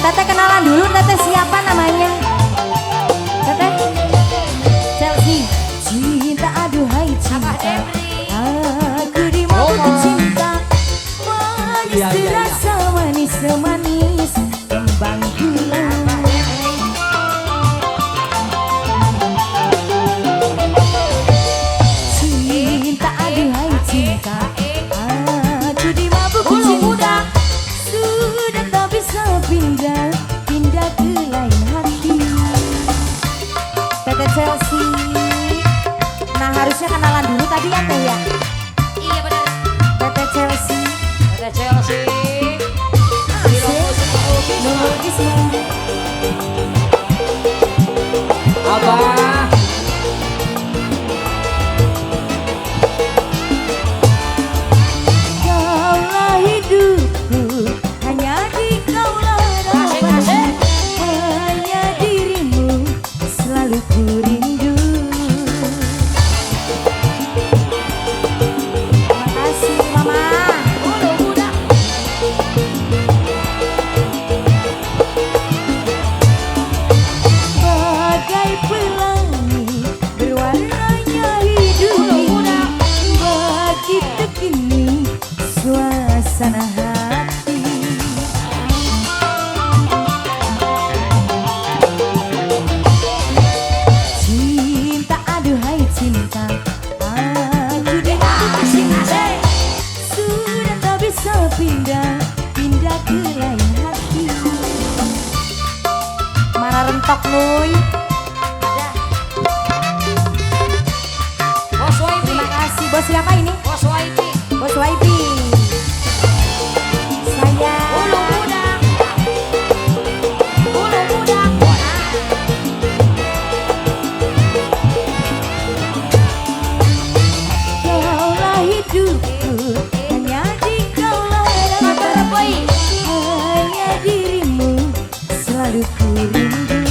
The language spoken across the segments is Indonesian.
Teteh kenalan dulu, Teteh siapa namanya? Teteh Chelsea. Cinta aduhai cinta, aku dimabuk cinta. Manis terasa manis kembang gula. Cinta aduhai cinta, aku dimabuk cinta. Sudah tak bisa pindah ke lain hati. Teteh Chelsea. Nah harusnya kenalan dulu tadi ya Teh ya. Iya benar. Teteh Chelsea. Teteh Chelsea. Nunggu kisah. Abah. Kaulah hidupku, hanya di kaulah harapanku. Hanya dirimu selalu ku rindu. Terima kasih Mama. Bagai pelangi berwarnanya hidup ini, begitu kini suasana hati. Cinta aduhai cinta, aku dimabuk cinta. Sudah tak bisa pindah ke lain hati. Mana rentok nuy. Bos Waipi. Terima kasih. Bos siapa ini? Bos Waipi. Bos Waipi. Saya Bulu budak. Bulu budak. kaulah hidupku, hanya di kaulah harapanku. Hanya dirimu selalu ku rindu.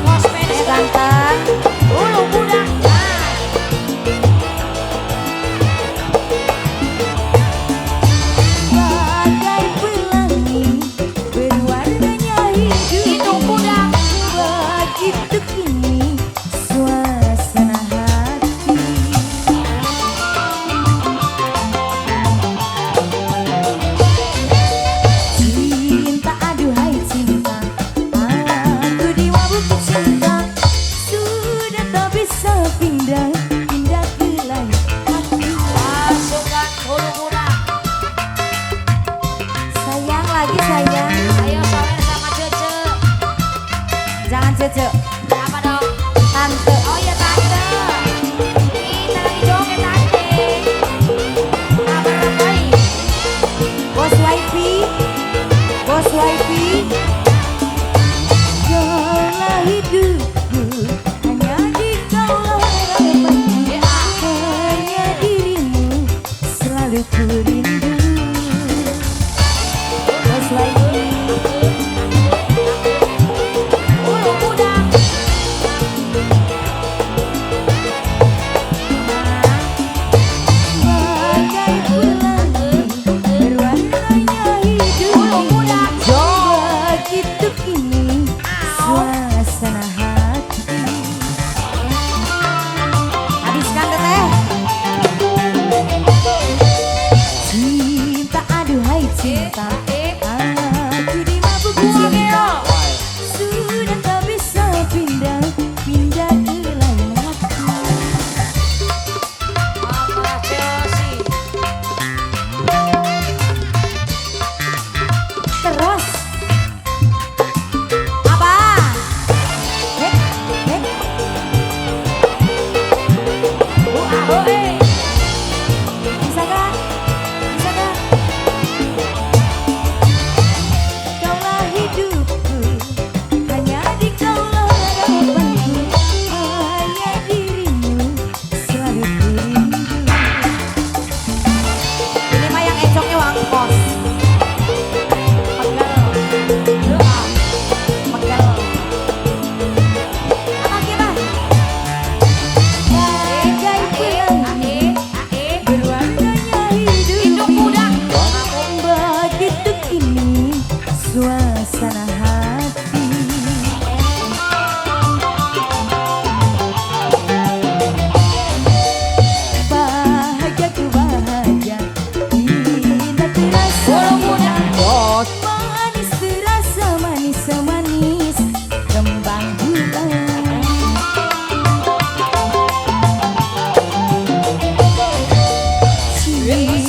Bos Menes Ganteng. Bulu budak. Bagai pelangi berwarnanya hidup Hidung budak. begitu kini suasana hati. Cinta aduhai cinta, aku dimabuk cinta. Sudah tak bisa pindah ke lain hati. Pasukan bulu budak. Sayang lagi sayang, Ayo sawer sama Cece. jangan cece. Apa dong? Tante. Oh iya tante. Kita lagi joget tante. Kabar apa ini? Bos Waipi, Bos Waipi. Kaulah hidupku, hanya di kaulah harapanku. Hanya dirimu selalu ku rindu. Bos Waipi. Bulu budak. Bagai pelangi berwarnanya hidup begitu kini suasana hati. Habiskan Teteh. Cinta aduhai cinta, aku dimabuk cinta. Sudah tak bisa pindah ke lain hati. Mama Chelsea. Terus apa? Hek, hek. Bisa gak? Bisa gak? Kaulah hidup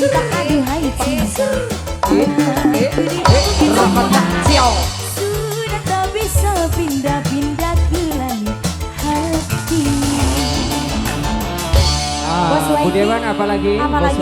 cinta, aduhai cinta. Rapat kacau. Sudah tak bisa pindah-pindah ke langit hati. Bu Dewan apalagi? Apalagi?